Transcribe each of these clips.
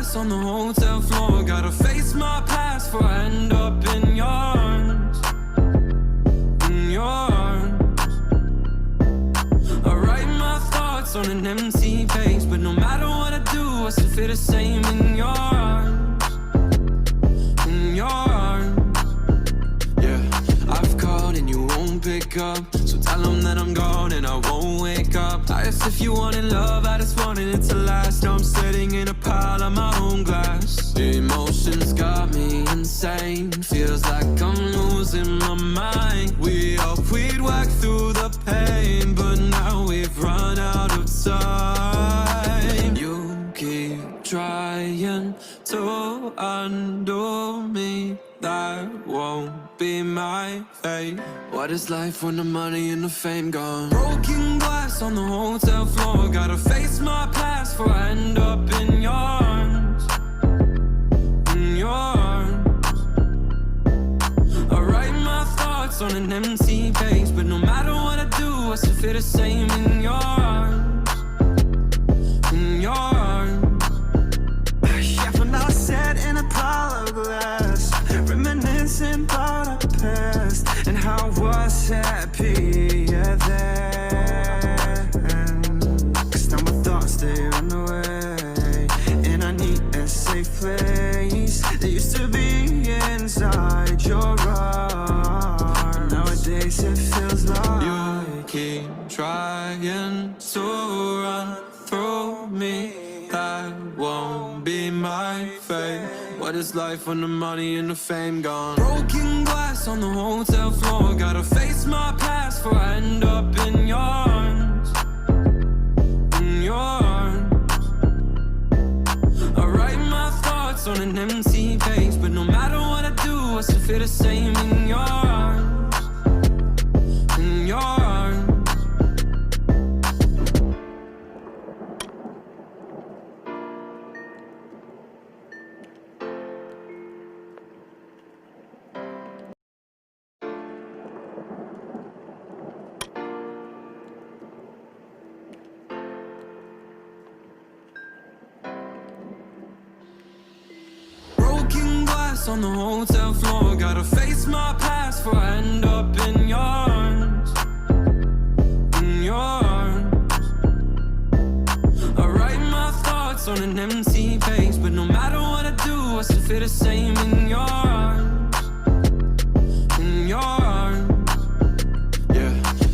glass on the hotel floor. Gotta face my past before I end up in your arms. In your arms. I write my thoughts on an empty page, but no matter what I do, I still feel the same in your arms. In your arms. Yeah, I've called and you won't pick up, so tell them that I'm gone and I won't wake up. I asked if you wanted love, I just wanted it to last. I'm sitting in a pile of my own glass. Emotions got me insane, feels like I'm losing my mind. We hoped we'd work through the pain, but now we've run out of time. You keep trying to undo me, that won't be my fate. What is life when the money and the fame gone? Broken glass on the hotel floor. Gotta face my past before I end up in your arms. In your arms. I write my thoughts on an empty page, but no matter what I do, I still feel the same in your arms. In your arms. Yeah, when I sat in a pile of glass, reminiscing about our past and how I was happy then. Cause now my thoughts, they run away, and I need a safe place that used to be inside your arms. Nowadays it feels like you keep trying to run through me, that won't be my fate. What is life when the money and the fame gone? Broken glass on the hotel floor. Gotta face my past before I end up in your arms. In your arms. I write my thoughts on an empty page, but no matter what I do, I still feel the same in your arms. In your arms. On the hotel floor. Gotta face my past before I end up in your arms. In your arms. I write my thoughts on an empty page, but no matter what I do, I still feel the same in your arms. In your arms. Yeah,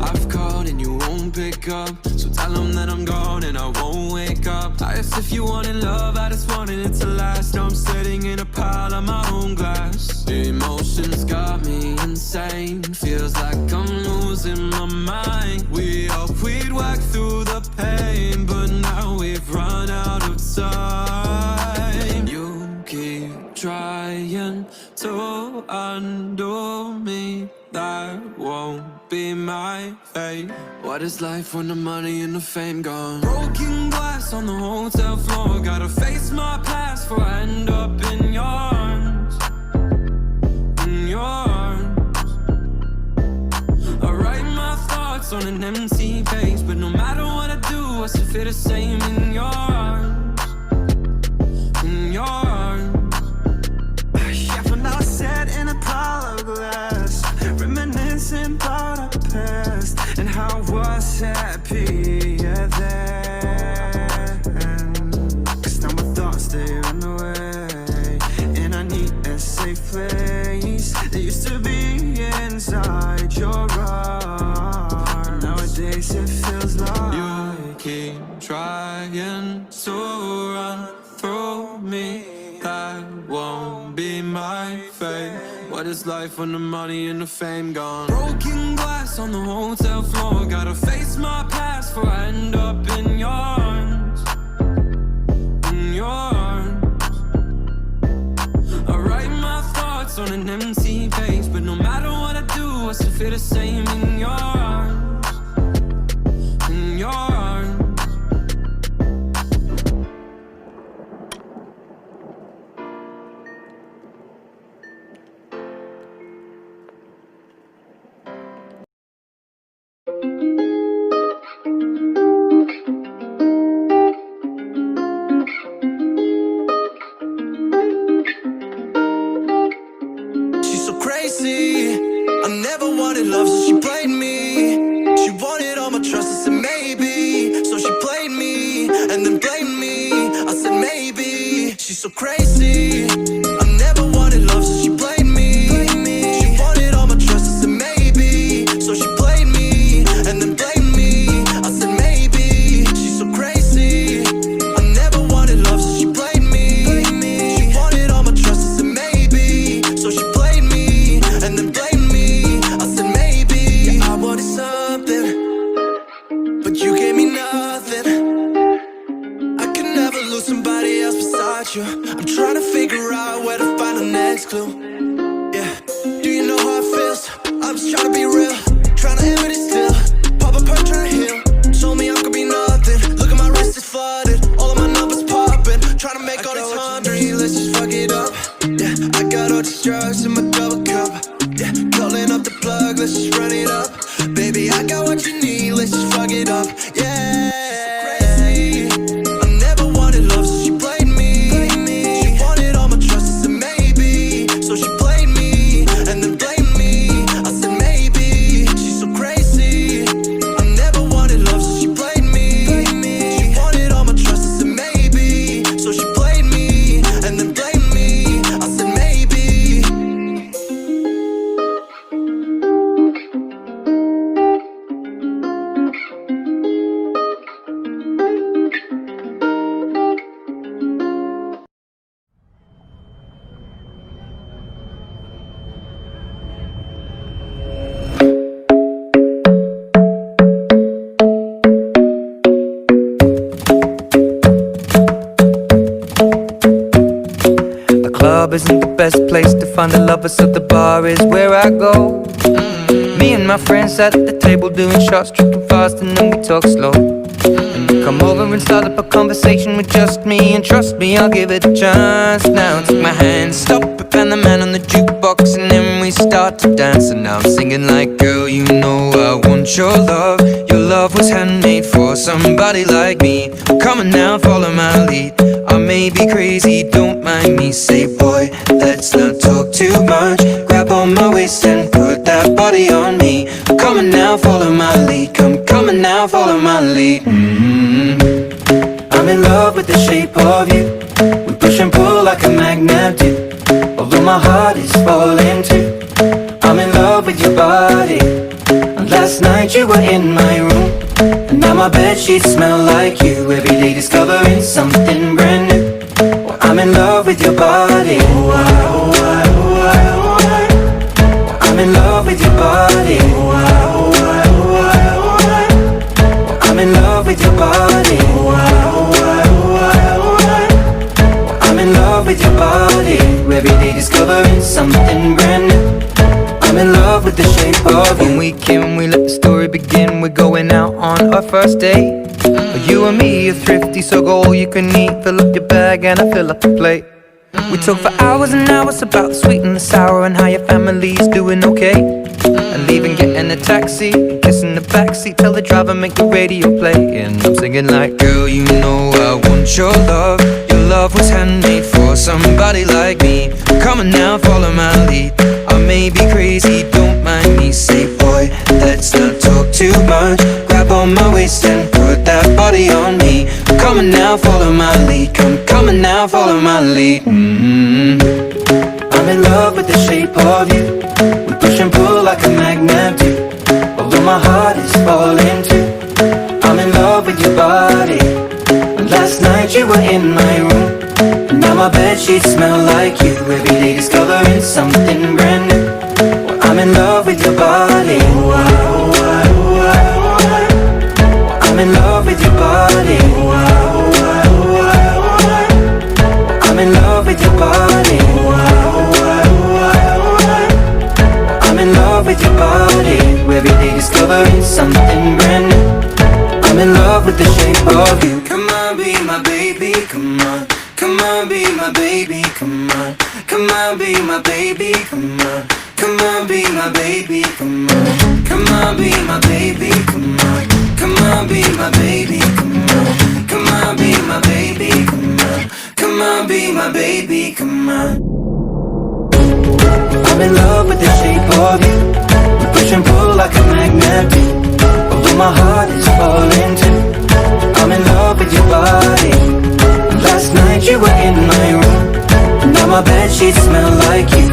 I've called and you won't pick up, so tell them that I'm gone and I won't wake up. I asked if you wanted love, I just wanted it to last. I'm sitting in a pile of my own glass. Emotions got me insane, feels like I'm losing my mind. We hoped we'd work through the pain, but now we've run out of time. You keep trying to undo me, that won't be my fate. What is life when the money and the fame gone? Broken glass on the hotel floor. Gotta face my past before I end up in your arms. In your arms. I write my thoughts on an empty page, but no matter what I do, I still feel the same in your arms. In your arms. yeah, when I sat in a pile of glass, reminiscing about our past and how I was happy then. Cause now my thoughts, they run away, and I need a safe place that used to be inside your arms. Nowadays it feels like you keep trying to run through me, that won't be my fate. What is life when the money and the fame gone? Broken glass on the hotel floor. Gotta face my past before I end up in your arms. In your arms. I write my thoughts on an empty page, but no matter what I do, I still feel the same in your arms. In your arms. wanted love, so she played me. She wanted all my trust, I said maybe. So she played me, and then blamed me. I said maybe. She's so crazy. I never wanted love, so she played me. She wanted all my trust, I said maybe. So she played me, and then blamed me. I said maybe. She's so crazy. I never wanted love, so she played me. She wanted all my trust, I said maybe. So she played me, and then blamed me. I said maybe. Yeah, I wanted something, but you gave me nothing. I could never lose somebody else beside you. I'm trying to figure out where to find the next clue. Yeah, do you know how it feels? I'm just trying to be real, trying to emit it still. Pop a perk, trying to heal. Told me I could be nothing. Look at my wrist, it's flooded. All of my numbers popping. Trying to make all these hundred. Let's just fuck it up. Yeah, I got all these drugs in my double cup. Yeah, calling up the plug, let's just run it up. Baby, I got what you need, let's just fuck it up. Yeah, crazy. I never wanted love, so she played me. She wanted all my trust, I said maybe. So she played me, and then blamed me. I said maybe. She's so crazy. I never wanted love, so she played me. She wanted all my trust, I said maybe. So she played me, and then blamed me. I said maybe. The club isn't the best place to find a lover, so the bar is where I go. Me and my friends at the table doing shots, tripping fast, and then we talk slow. And you come over and start up a conversation with just me, and trust me, I'll give it a chance. Now take my hand, stop it, and the man on the jukebox, and then we start to dance. And now I'm singing like, girl, you know I want your love. Your love was handmade for somebody like me. Come on now, follow my lead. I may be crazy, don't mind me. Say, boy, let's not talk too much. Grab on my waist and put that body on me. Come on now, follow my lead. Come on now, follow my lead. I'm in love with the shape of you. We push and pull like a magnet do. Although my heart is falling too. I'm in love with your body. And last night you were in my room, and now my bedsheets smell like you. Every day discovering something brand new. Well, I'm in love with your body. Oh, I, oh, I, oh, I, oh, I. Well, I'm in love with your body. Oh, I, oh, I, oh, I, oh, I. Well, I'm in love with your body. Oh, I, oh, I, oh, I, oh, I. Well, I'm in love with your body. Every day discovering something brand new. I'm in love with the shape of you. When we came, we let the story begin. We're going out on our first date. You and me are thrifty, so go all you can eat. Fill up your bag and I fill up the plate. We talk for hours and hours about the sweet and the sour, and how your family's doing okay. And leaving, getting a taxi, kissing the backseat, tell the driver make the radio play. And I'm singing like, girl, you know I want your love. Your love was handmade for somebody like me. Come on now, follow my lead. I may be crazy, don't mind me. Say, boy, let's not talk too much. Grab on my waist and put that body on me. Come on now, follow my lead. Come on now, follow my lead. I'm in love with the shape of you. We push and pull like a magnet do. Although my heart is falling too. I'm in love with your body. And last night you were in my room, and now my bedsheets smell like you. Every day discovering something brand new. Well, I'm in love with your body. Oh, I, oh, I, oh, I, oh, I. Well, I'm in love with your body. Oh, I, oh, I, oh, I, oh, I. Well, I'm in love with your body. Oh, I, oh, I, oh, I, oh, I. Well, I'm in love with your body. Every day discovering something brand new. I'm in love with the shape of you. Come on, be my baby, come on. Come on, be my baby, come on. Come on, be my baby, come on. Come on, be my baby, come on. Come on, be my baby, come on. Come on, be my baby, come on. Come on, be my baby, come on. Come on, be my baby, come on. I'm in love with the shape of you. We push push and pull like a magnet do. Although my heart is falling too, I'm in love with your body. Last night you were in my room, now my bedsheets smell like you.